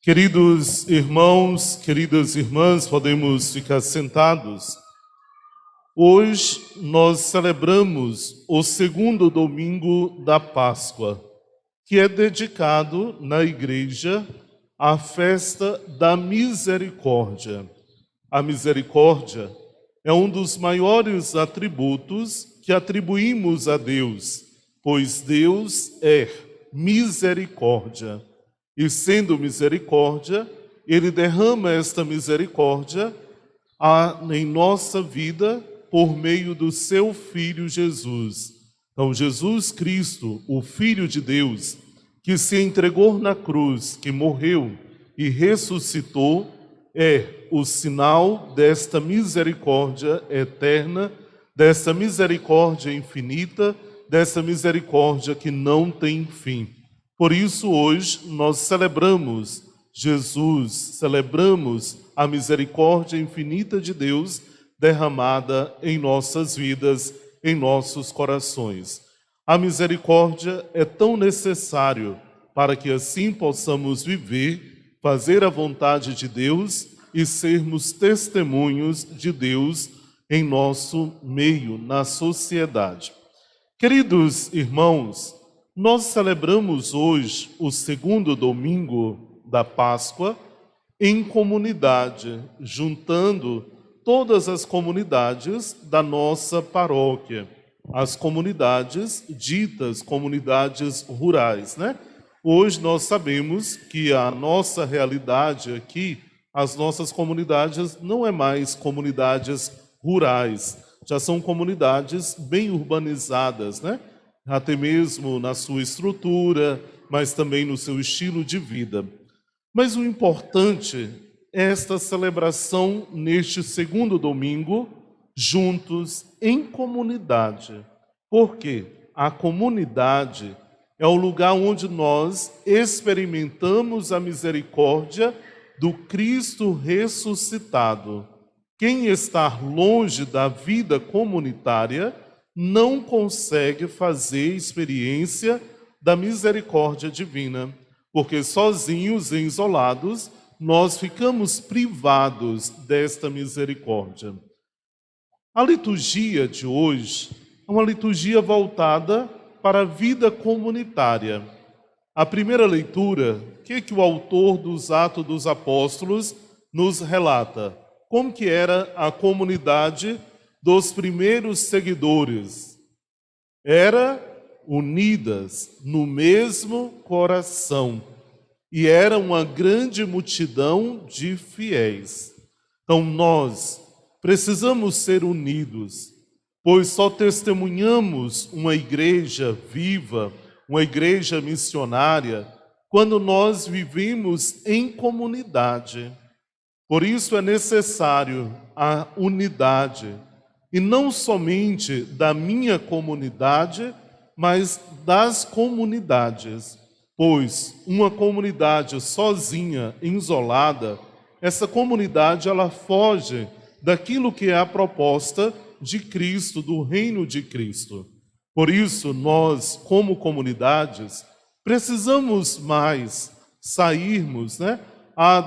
Queridos irmãos, queridas irmãs, podemos ficar sentados. Hoje nós celebramos o segundo domingo da Páscoa, que é dedicado na igreja à festa da misericórdia. A misericórdia é um dos maiores atributos que atribuímos a Deus, pois Deus é misericórdia. E sendo misericórdia, Ele derrama esta misericórdia em nossa vida por meio do seu Filho Jesus. Então, Jesus Cristo, o Filho de Deus, que se entregou na cruz, que morreu e ressuscitou, é o sinal desta misericórdia eterna, dessa misericórdia infinita, dessa misericórdia que não tem fim. Por isso, hoje, nós celebramos Jesus, celebramos a misericórdia infinita de Deus derramada em nossas vidas, em nossos corações. A misericórdia é tão necessário para que assim possamos viver, fazer a vontade de Deus e sermos testemunhos de Deus em nosso meio, na sociedade. Queridos irmãos, nós celebramos hoje o segundo domingo da Páscoa em comunidade, juntando todas as comunidades da nossa paróquia, as comunidades ditas comunidades rurais, né? Hoje nós sabemos que a nossa realidade aqui, as nossas comunidades não é mais comunidades rurais, já são comunidades bem urbanizadas, né? Até mesmo na sua estrutura, mas também no seu estilo de vida. Mas o importante é esta celebração neste segundo domingo, juntos, em comunidade. Porque a comunidade é o lugar onde nós experimentamos a misericórdia do Cristo ressuscitado. Quem está longe da vida comunitária não consegue fazer experiência da misericórdia divina, porque sozinhos e isolados nós ficamos privados desta misericórdia. A liturgia de hoje é uma liturgia voltada para a vida comunitária. A primeira leitura, que o autor dos Atos dos Apóstolos nos relata? Como que era a comunidade dos primeiros seguidores? Era unidas no mesmo coração e era uma grande multidão de fiéis. Então nós precisamos ser unidos, pois só testemunhamos uma igreja viva, uma igreja missionária, quando nós vivemos em comunidade. Por isso é necessário a unidade, e não somente da minha comunidade, mas das comunidades. Pois uma comunidade sozinha, isolada, essa comunidade ela foge daquilo que é a proposta de Cristo, do reino de Cristo. Por isso, nós, como comunidades, precisamos mais sairmos, né?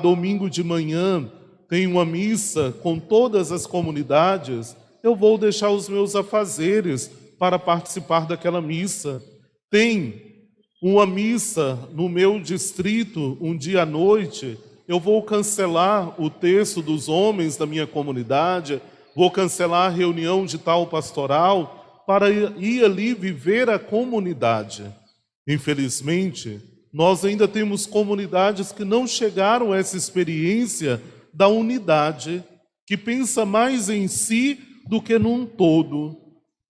Domingo de manhã tem uma missa com todas as comunidades. Eu vou deixar os meus afazeres para participar daquela missa. Tem uma missa no meu distrito, um dia à noite, eu vou cancelar o terço dos homens da minha comunidade, vou cancelar a reunião de tal pastoral para ir ali viver a comunidade. Infelizmente, nós ainda temos comunidades que não chegaram a essa experiência da unidade, que pensa mais em si do que num todo.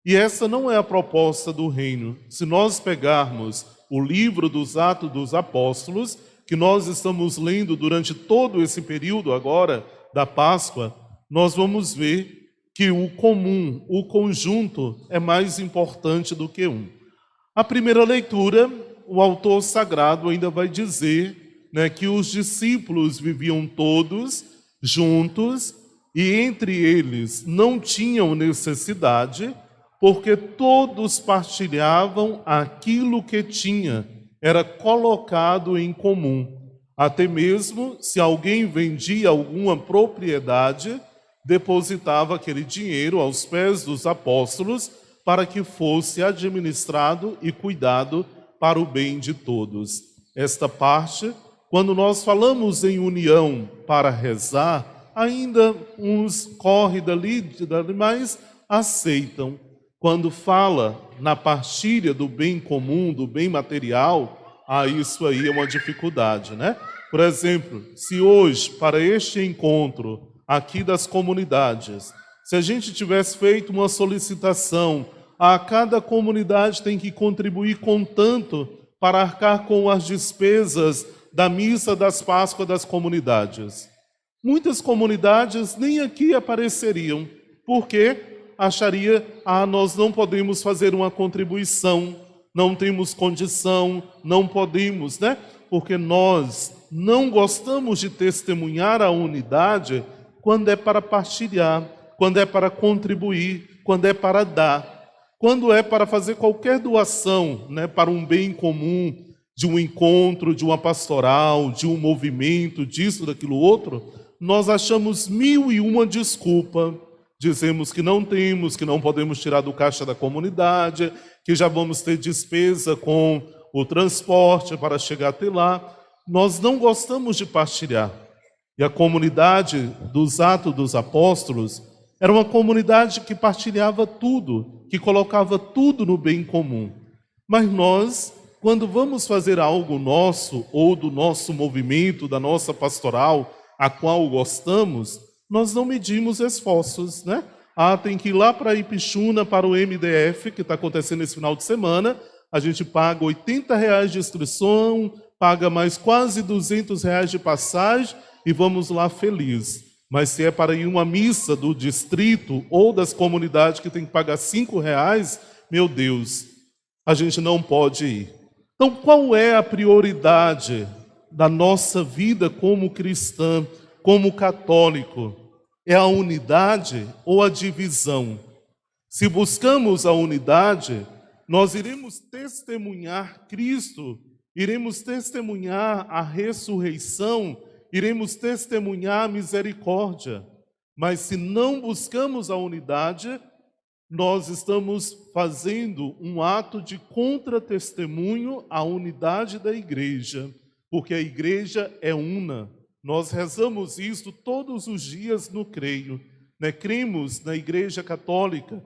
E essa não é a proposta do reino. Se nós pegarmos o livro dos Atos dos Apóstolos, que nós estamos lendo durante todo esse período agora da Páscoa, nós vamos ver que o comum, o conjunto, é mais importante do que um. A primeira leitura, o autor sagrado ainda vai dizer, né, que os discípulos viviam todos juntos e entre eles não tinham necessidade, porque todos partilhavam aquilo que tinha, era colocado em comum. Até mesmo se alguém vendia alguma propriedade, depositava aquele dinheiro aos pés dos apóstolos para que fosse administrado e cuidado para o bem de todos. Esta parte, quando nós falamos em união para rezar, ainda uns correm dali, mas aceitam. Quando fala na partilha do bem comum, do bem material, isso aí é uma dificuldade, né? Por exemplo, se hoje, para este encontro aqui das comunidades, se a gente tivesse feito uma solicitação, a cada comunidade tem que contribuir com tanto para arcar com as despesas da missa das Páscoas das comunidades. Muitas comunidades nem aqui apareceriam, porque acharia, nós não podemos fazer uma contribuição, não temos condição, não podemos, né? Porque nós não gostamos de testemunhar a unidade quando é para partilhar, quando é para contribuir, quando é para dar. Quando é para fazer qualquer doação, né, para um bem comum, de um encontro, de uma pastoral, de um movimento, disso, daquilo outro, nós achamos 1001 desculpa. Dizemos que não temos, que não podemos tirar do caixa da comunidade, que já vamos ter despesa com o transporte para chegar até lá. Nós não gostamos de partilhar. E a comunidade dos Atos dos Apóstolos era uma comunidade que partilhava tudo, que colocava tudo no bem comum. Mas nós, quando vamos fazer algo nosso, ou do nosso movimento, da nossa pastoral, a qual gostamos, nós não medimos esforços, né? Tem que ir lá para Ipixuna, para o MDF, que está acontecendo esse final de semana, a gente paga R$80 de inscrição, paga mais quase R$200 de passagem e vamos lá feliz. Mas se é para ir uma missa do distrito ou das comunidades que tem que pagar R$5, meu Deus, a gente não pode ir. Então, qual é a prioridade da nossa vida como cristã, como católico? É a unidade ou a divisão? Se buscamos a unidade, nós iremos testemunhar Cristo, iremos testemunhar a ressurreição, iremos testemunhar a misericórdia. Mas se não buscamos a unidade, nós estamos fazendo um ato de contra-testemunho à unidade da igreja, porque a igreja é una. Nós rezamos isso todos os dias no creio, né? Cremos na igreja católica,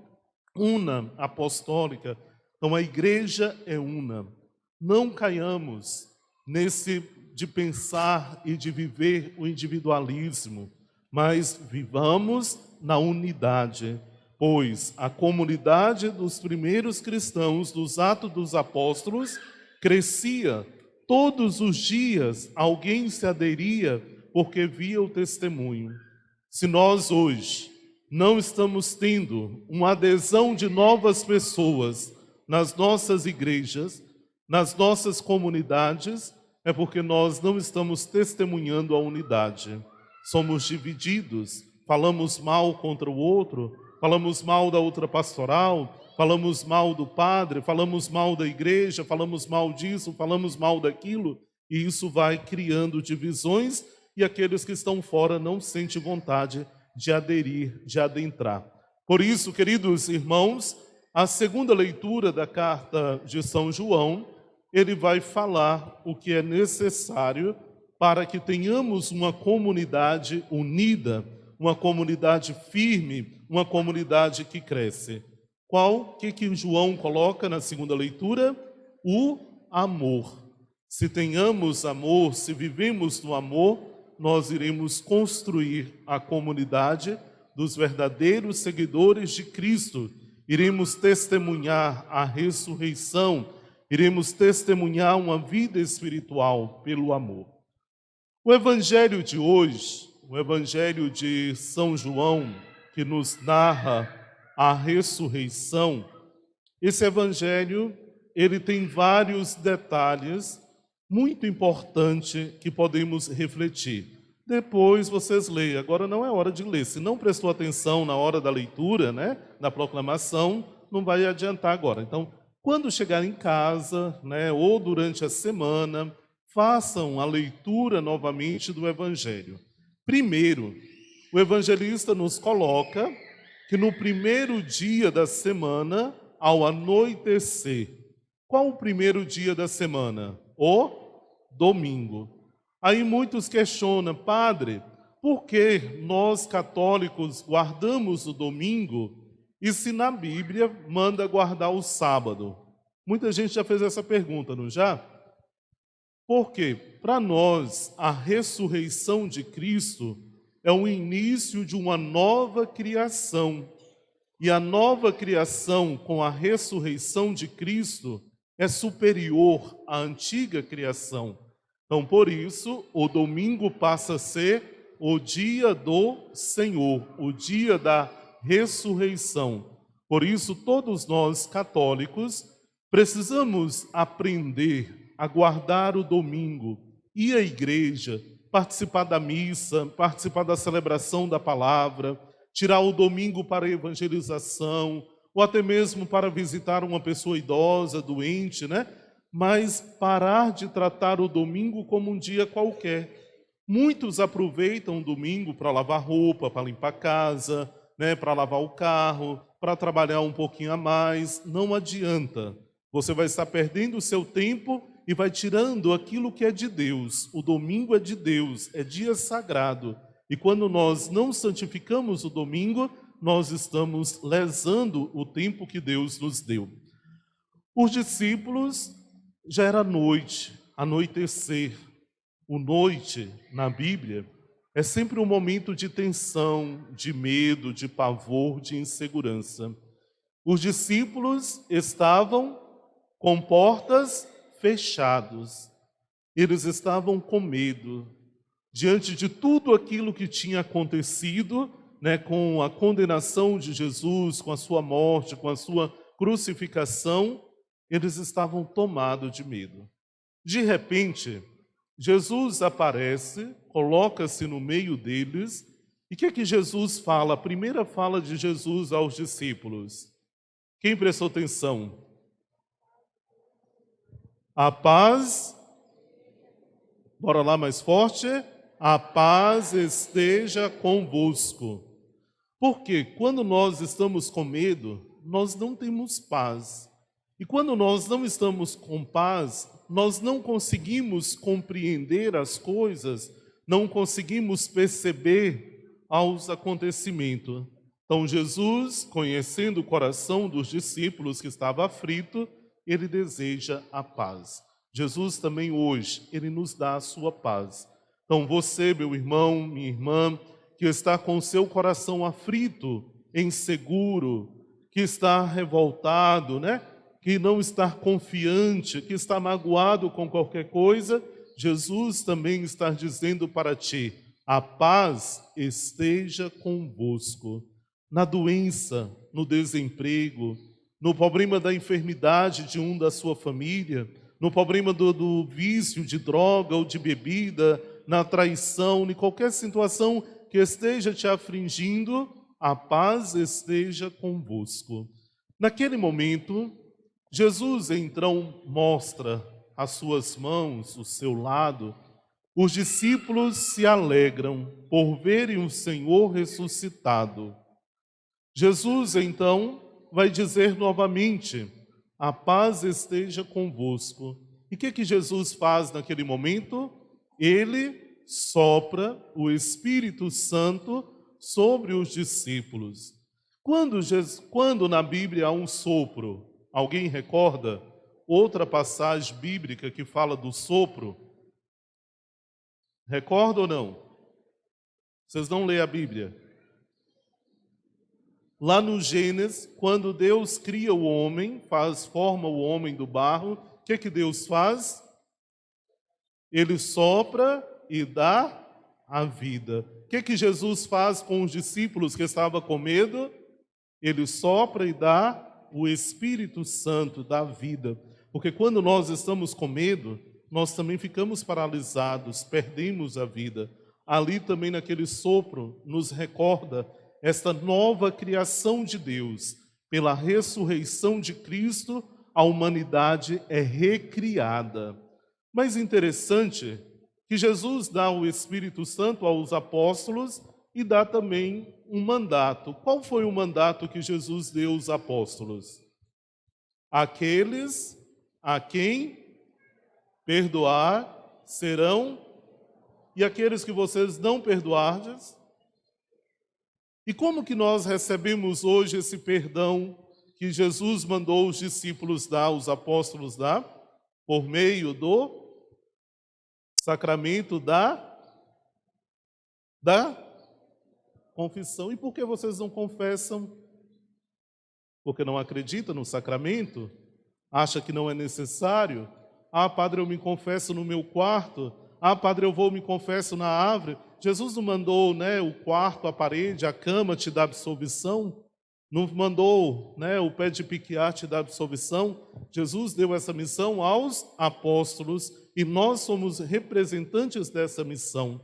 una, apostólica. Então a igreja é una. Não caiamos nesse de pensar e de viver o individualismo, mas vivamos na unidade, pois a comunidade dos primeiros cristãos, dos Atos dos Apóstolos, crescia. Todos os dias alguém se aderia porque via o testemunho. Se nós hoje não estamos tendo uma adesão de novas pessoas nas nossas igrejas, nas nossas comunidades, é porque nós não estamos testemunhando a unidade. Somos divididos, falamos mal contra o outro, falamos mal da outra pastoral, falamos mal do padre, falamos mal da igreja, falamos mal disso, falamos mal daquilo, e isso vai criando divisões e aqueles que estão fora não sentem vontade de aderir, de adentrar. Por isso, queridos irmãos, a segunda leitura da carta de São João, ele vai falar o que é necessário para que tenhamos uma comunidade unida, uma comunidade firme, uma comunidade que cresce. Que João coloca na segunda leitura? O amor. Se tenhamos amor, se vivemos no amor, nós iremos construir a comunidade dos verdadeiros seguidores de Cristo. Iremos testemunhar a ressurreição, iremos testemunhar uma vida espiritual pelo amor. O evangelho de hoje, o evangelho de São João, que nos narra a ressurreição, esse evangelho, ele tem vários detalhes muito importantes que podemos refletir. Depois vocês leem, agora não é hora de ler. Se não prestou atenção na hora da leitura, né, da proclamação, não vai adiantar agora. Então, quando chegar em casa, né, ou durante a semana, façam a leitura novamente do Evangelho. Primeiro, o evangelista nos coloca que no primeiro dia da semana, ao anoitecer. Qual o primeiro dia da semana? O domingo. Aí muitos questionam, padre, por que nós católicos guardamos o domingo e se na Bíblia manda guardar o sábado? Muita gente já fez essa pergunta, não já? Porque para nós a ressurreição de Cristo é o início de uma nova criação. E a nova criação com a ressurreição de Cristo é superior à antiga criação. Então, por isso, o domingo passa a ser o dia do Senhor, o dia da ressurreição. Por isso, todos nós católicos precisamos aprender a guardar o domingo, ir à igreja, participar da missa, participar da celebração da palavra, tirar o domingo para a evangelização, ou até mesmo para visitar uma pessoa idosa, doente, né? Mas parar de tratar o domingo como um dia qualquer. Muitos aproveitam o domingo para lavar roupa, para limpar a casa, né? Para lavar o carro, para trabalhar um pouquinho a mais. Não adianta. Você vai estar perdendo o seu tempo e vai tirando aquilo que é de Deus. O domingo é de Deus, é dia sagrado. E quando nós não santificamos o domingo, nós estamos lesando o tempo que Deus nos deu. Os discípulos, já era noite, anoitecer. O noite, na Bíblia, é sempre um momento de tensão, de medo, de pavor, de insegurança. Os discípulos estavam com portas fechadas. Eles estavam com medo. Diante de tudo aquilo que tinha acontecido, né, com a condenação de Jesus, com a sua morte, com a sua crucificação, eles estavam tomados de medo. De repente, Jesus aparece, coloca-se no meio deles, e o que é que Jesus fala? A primeira fala de Jesus aos discípulos. Quem prestou atenção? A paz, bora lá mais forte, a paz esteja convosco. Porque quando nós estamos com medo, nós não temos paz. E quando nós não estamos com paz, nós não conseguimos compreender as coisas, não conseguimos perceber aos acontecimentos. Então Jesus, conhecendo o coração dos discípulos que estava aflito, ele deseja a paz. Jesus também hoje, ele nos dá a sua paz. Então você, meu irmão, minha irmã, que está com o seu coração aflito, inseguro, que está revoltado, né? Que não está confiante, que está magoado com qualquer coisa, Jesus também está dizendo para ti, a paz esteja convosco. Na doença, no desemprego, no problema da enfermidade de um da sua família, no problema do vício de droga ou de bebida, na traição, em qualquer situação que esteja te afligindo, a paz esteja convosco. Naquele momento, Jesus então mostra as suas mãos, o seu lado. Os discípulos se alegram por verem o Senhor ressuscitado. Jesus então vai dizer novamente, a paz esteja convosco. E o que Jesus faz naquele momento? Ele sopra o Espírito Santo sobre os discípulos. Quando na Bíblia há um sopro, alguém recorda outra passagem bíblica que fala do sopro? Recorda ou não? Vocês não lêem a Bíblia? Lá no Gênesis, quando Deus cria o homem, forma o homem do barro, o que Deus faz? Ele sopra e dá a vida. O que Jesus faz com os discípulos que estavam com medo? Ele sopra e dá o Espírito Santo, dá vida. Porque quando nós estamos com medo, nós também ficamos paralisados, perdemos a vida. Ali também naquele sopro nos recorda esta nova criação de Deus. Pela ressurreição de Cristo, a humanidade é recriada. Mas interessante que Jesus dá o Espírito Santo aos apóstolos e dá também um mandato. Qual foi o mandato que Jesus deu aos apóstolos? Aqueles a quem perdoar serão, e aqueles que vocês não perdoardes? E como que nós recebemos hoje esse perdão que Jesus mandou os discípulos dar, os apóstolos dar? Por meio do sacramento da confissão. E por que vocês não confessam? Porque não acreditam no sacramento? Acha que não é necessário? Ah, padre, eu me confesso no meu quarto. Ah, padre, eu vou me confesso na árvore. Jesus não mandou, o quarto, a parede, a cama te dá absolvição? Não mandou, o pé de piquear te dá absolvição? Jesus deu essa missão aos apóstolos e nós somos representantes dessa missão.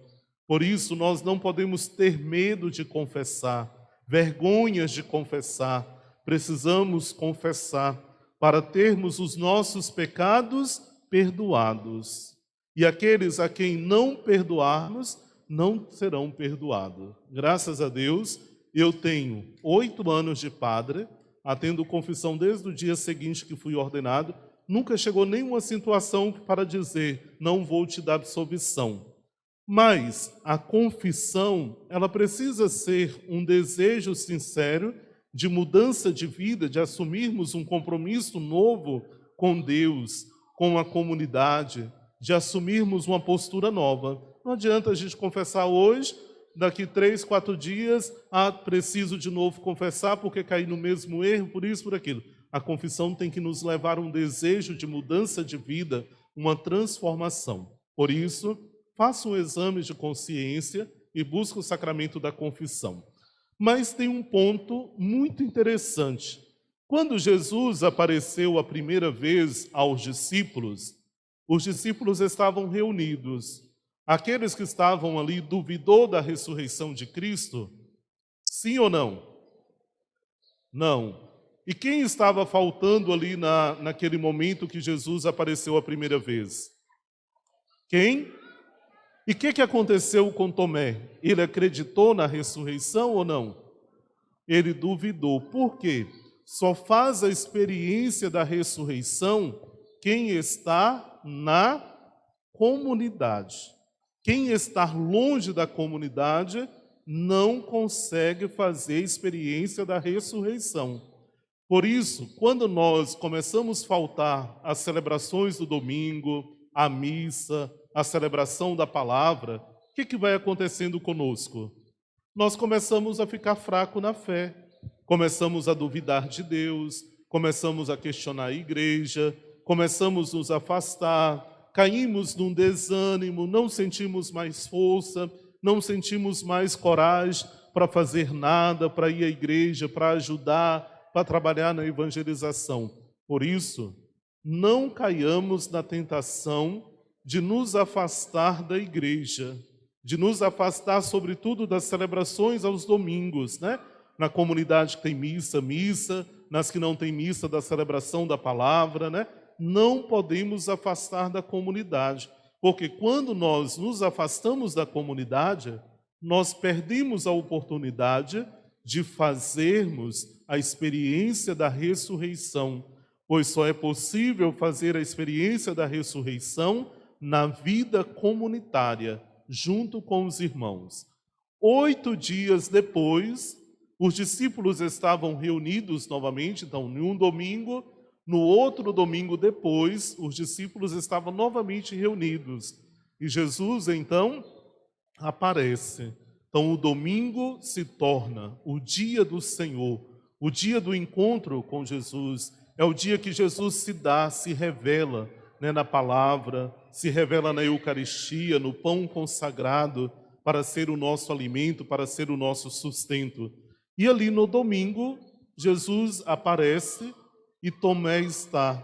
Por isso, nós não podemos ter medo de confessar, vergonhas de confessar. Precisamos confessar para termos os nossos pecados perdoados. E aqueles a quem não perdoarmos, não serão perdoados. Graças a Deus, eu tenho 8 anos de padre, atendo confissão desde o dia seguinte que fui ordenado. Nunca chegou nenhuma situação para dizer, não vou te dar absolvição. Mas a confissão, ela precisa ser um desejo sincero de mudança de vida, de assumirmos um compromisso novo com Deus, com a comunidade, de assumirmos uma postura nova. Não adianta a gente confessar hoje, daqui 3, 4 dias, preciso de novo confessar porque caí no mesmo erro, por isso, por aquilo. A confissão tem que nos levar a um desejo de mudança de vida, uma transformação. Por isso, faça um exame de consciência e busque o sacramento da confissão. Mas tem um ponto muito interessante. Quando Jesus apareceu a primeira vez aos discípulos, os discípulos estavam reunidos. Aqueles que estavam ali duvidou da ressurreição de Cristo? Sim ou não? Não. E quem estava faltando ali naquele momento que Jesus apareceu a primeira vez? Quem? E o que aconteceu com Tomé? Ele acreditou na ressurreição ou não? Ele duvidou. Por quê? Só faz a experiência da ressurreição quem está na comunidade. Quem está longe da comunidade não consegue fazer a experiência da ressurreição. Por isso, quando nós começamos a faltar às celebrações do domingo, à missa, à celebração da palavra, o que vai acontecendo conosco? Nós começamos a ficar fraco na fé, começamos a duvidar de Deus, começamos a questionar a igreja, começamos a nos afastar, caímos num desânimo, não sentimos mais força, não sentimos mais coragem para fazer nada, para ir à igreja, para ajudar, para trabalhar na evangelização. Por isso, não caiamos na tentação de nos afastar da igreja, de nos afastar, sobretudo, das celebrações aos domingos, Na comunidade que tem missa, nas que não tem missa, da celebração da palavra, Não podemos afastar da comunidade, porque quando nós nos afastamos da comunidade, nós perdemos a oportunidade de fazermos a experiência da ressurreição, pois só é possível fazer a experiência da ressurreição na vida comunitária, junto com os irmãos. 8 dias depois, os discípulos estavam reunidos novamente, então, em um domingo, no outro domingo depois, os discípulos estavam novamente reunidos. E Jesus, então, aparece. Então, o domingo se torna o dia do Senhor, o dia do encontro com Jesus. É o dia que Jesus se revela, na palavra, se revela na Eucaristia, no pão consagrado, para ser o nosso alimento, para ser o nosso sustento. E ali no domingo, Jesus aparece e Tomé está.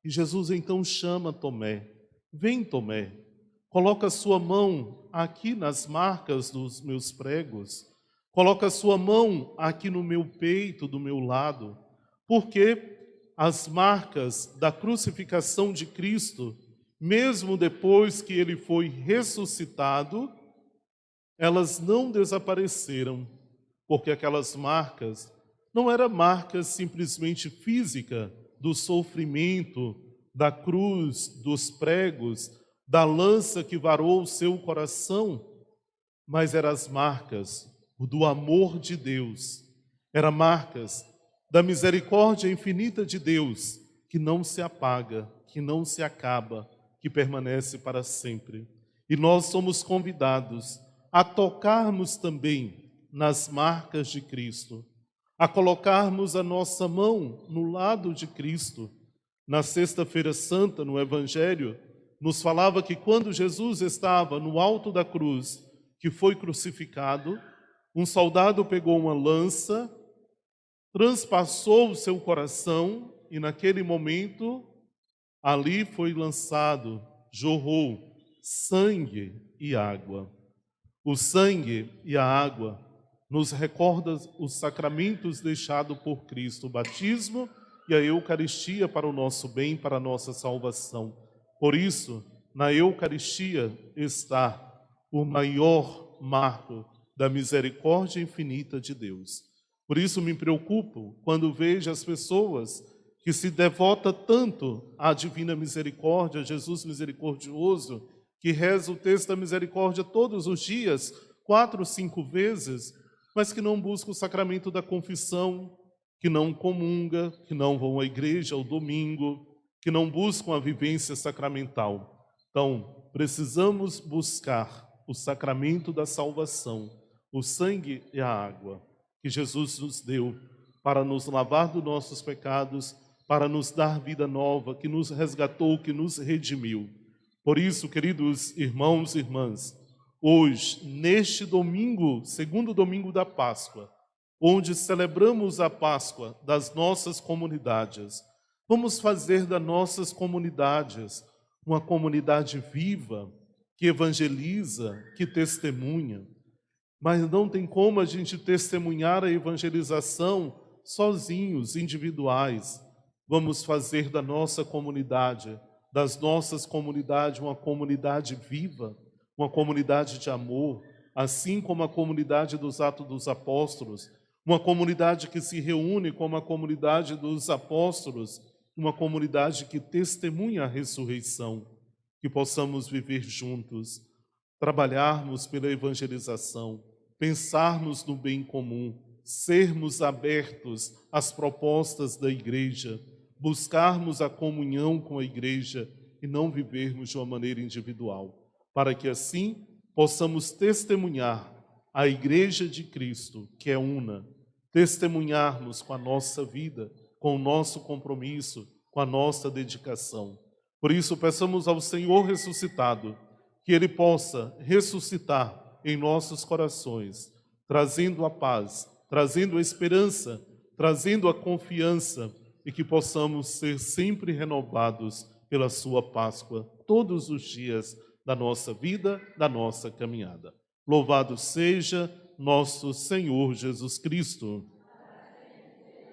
E Jesus então chama Tomé. Vem, Tomé, coloca a sua mão aqui nas marcas dos meus pregos. Coloca a sua mão aqui no meu peito, do meu lado. Porque as marcas da crucificação de Cristo mesmo depois que ele foi ressuscitado, elas não desapareceram, porque aquelas marcas não eram marcas simplesmente físicas do sofrimento, da cruz, dos pregos, da lança que varou o seu coração, mas eram as marcas do amor de Deus, eram marcas da misericórdia infinita de Deus, que não se apaga, que não se acaba, que permanece para sempre. E nós somos convidados a tocarmos também nas marcas de Cristo, a colocarmos a nossa mão no lado de Cristo. Na Sexta-feira Santa, no Evangelho, nos falava que quando Jesus estava no alto da cruz, que foi crucificado, um soldado pegou uma lança, transpassou o seu coração e naquele momento ali foi lançado, jorrou sangue e água. O sangue e a água nos recordam os sacramentos deixados por Cristo, o batismo e a Eucaristia para o nosso bem, para a nossa salvação. Por isso, na Eucaristia está o maior marco da misericórdia infinita de Deus. Por isso me preocupo quando vejo as pessoas que se devotam tanto à divina misericórdia, a Jesus misericordioso, que reza o texto da misericórdia todos os dias, 4, 5 vezes, mas que não busca o sacramento da confissão, que não comunga, que não vão à igreja ao domingo, que não buscam a vivência sacramental. Então, precisamos buscar o sacramento da salvação, o sangue e a água que Jesus nos deu para nos lavar dos nossos pecados, para nos dar vida nova, que nos resgatou, que nos redimiu. Por isso, queridos irmãos e irmãs, hoje, neste domingo, segundo domingo da Páscoa, onde celebramos a Páscoa das nossas comunidades, vamos fazer das nossas comunidades uma comunidade viva, que evangeliza, que testemunha. Mas não tem como a gente testemunhar a evangelização sozinhos, individuais. Vamos fazer da nossa comunidade, das nossas comunidades, uma comunidade viva, uma comunidade de amor, assim como a comunidade dos Atos dos Apóstolos, uma comunidade que se reúne como a comunidade dos apóstolos, uma comunidade que testemunha a ressurreição, que possamos viver juntos, trabalharmos pela evangelização, pensarmos no bem comum, sermos abertos às propostas da igreja, buscarmos a comunhão com a igreja e não vivermos de uma maneira individual, para que assim possamos testemunhar a igreja de Cristo, que é una, testemunharmos com a nossa vida, com o nosso compromisso, com a nossa dedicação. Por isso, peçamos ao Senhor ressuscitado que Ele possa ressuscitar em nossos corações, trazendo a paz, trazendo a esperança, trazendo a confiança e que possamos ser sempre renovados pela sua Páscoa, todos os dias da nossa vida, da nossa caminhada. Louvado seja nosso Senhor Jesus Cristo.